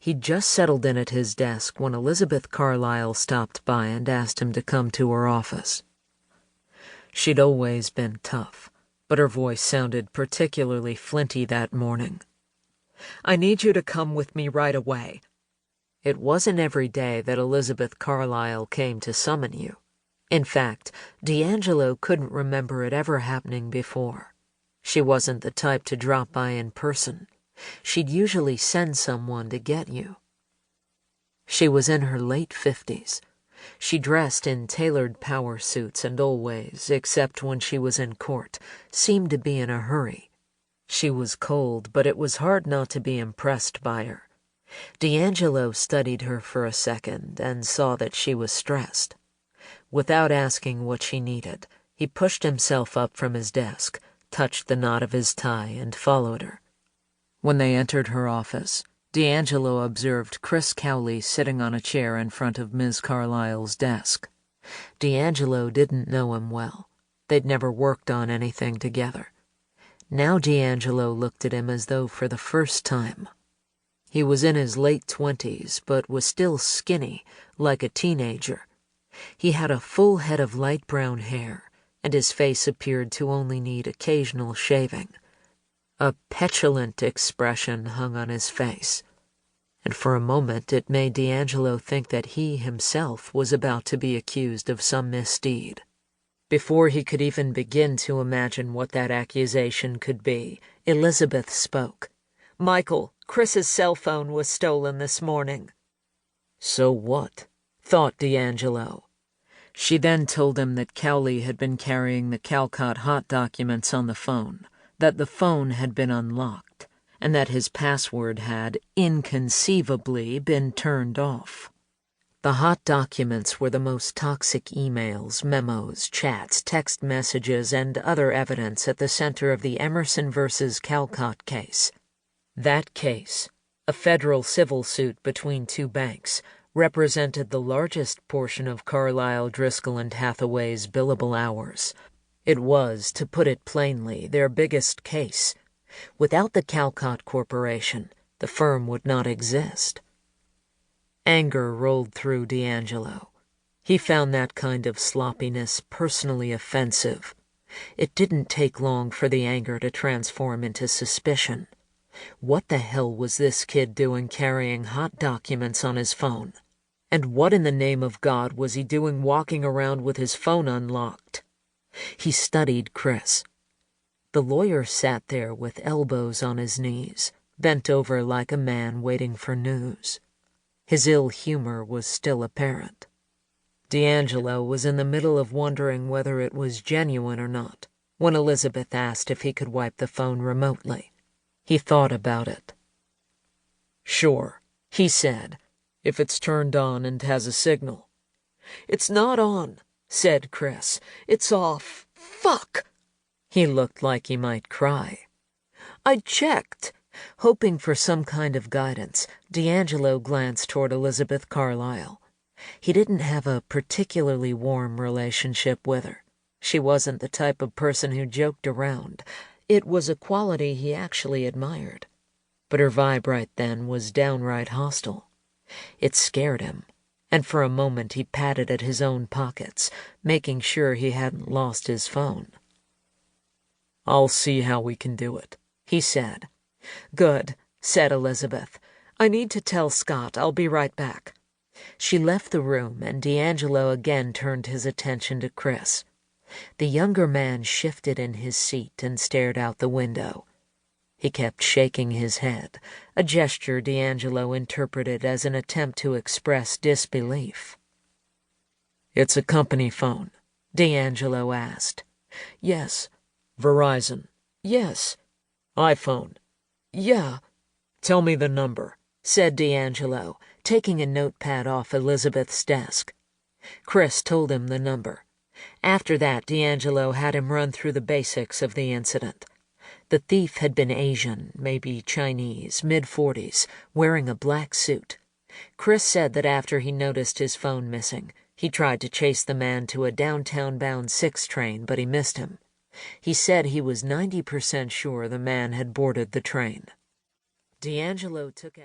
He'd just settled in at his desk when Elizabeth Carlyle stopped by and asked him to come to her office. She'd always been tough, but her voice sounded particularly flinty that morning. "I need you to come with me right away." It wasn't every day that Elizabeth Carlyle came to summon you. In fact, D'Angelo couldn't remember it ever happening before. She wasn't the type to drop by in person. She'd usually send someone to get you. She was in her late 50s. She dressed in tailored power suits and always, except when she was in court, seemed to be in a hurry. She was cold, but it was hard not to be impressed by her. D'Angelo studied her for a second and saw that she was stressed. Without asking what she needed, he pushed himself up from his desk, touched the knot of his tie, and followed her. When they entered her office, D'Angelo observed Chris Cowley sitting on a chair in front of Ms. Carlyle's desk. D'Angelo didn't know him well. They'd never worked on anything together. Now D'Angelo looked at him as though for the first time. He was in his late 20s, but was still skinny, like a teenager. He had a full head of light brown hair, and his face appeared to only need occasional shaving. A petulant expression hung on his face, and for a moment it made D'Angelo think that he himself was about to be accused of some misdeed. Before he could even begin to imagine what that accusation could be, Elizabeth spoke. "Michael, Chris's cell phone was stolen this morning." "So what?" thought D'Angelo. She then told him that Cowley had been carrying the Calcott Hot documents on the phone, that the phone had been unlocked, and that his password had, inconceivably, been turned off. The Hot documents were the most toxic emails, memos, chats, text messages, and other evidence at the center of the Emerson versus Calcott case. That case, a federal civil suit between two banks, represented the largest portion of Carlyle, Driscoll, and Hathaway's billable hours. It was, to put it plainly, their biggest case. Without the Calcott Corporation, the firm would not exist. Anger rolled through D'Angelo. He found that kind of sloppiness personally offensive. It didn't take long for the anger to transform into suspicion. What the hell was this kid doing carrying Hot documents on his phone? And what in the name of God was he doing walking around with his phone unlocked? He studied Chris. The lawyer sat there with elbows on his knees, bent over like a man waiting for news. His ill humor was still apparent. D'Angelo was in the middle of wondering whether it was genuine or not, when Elizabeth asked if he could wipe the phone remotely. He thought about it. "Sure," he said, "if it's turned on and has a signal." "It's not on," said Chris. "It's off. Fuck!" He looked like he might cry. "I checked." Hoping for some kind of guidance, D'Angelo glanced toward Elizabeth Carlyle. He didn't have a particularly warm relationship with her. She wasn't the type of person who joked around. It was a quality he actually admired. But her vibe right then was downright hostile. It scared him, and for a moment he patted at his own pockets, making sure he hadn't lost his phone. "I'll see how we can do it," he said. "Good," said Elizabeth. "I need to tell Scott. I'll be right back." She left the room, and D'Angelo again turned his attention to Chris. The younger man shifted in his seat and stared out the window. He kept shaking his head, a gesture D'Angelo interpreted as an attempt to express disbelief. "It's a company phone?" D'Angelo asked. "Yes." "Verizon?" "Yes." "iPhone?" "Yeah." "Tell me the number," said D'Angelo, taking a notepad off Elizabeth's desk. Chris told him the number. After that, D'Angelo had him run through the basics of the incident. The thief had been Asian, maybe Chinese, mid-40s, wearing a black suit. Chris said that after he noticed his phone missing, he tried to chase the man to a downtown-bound 6 train, but he missed him. He said he was 90% sure the man had boarded the train. D'Angelo took out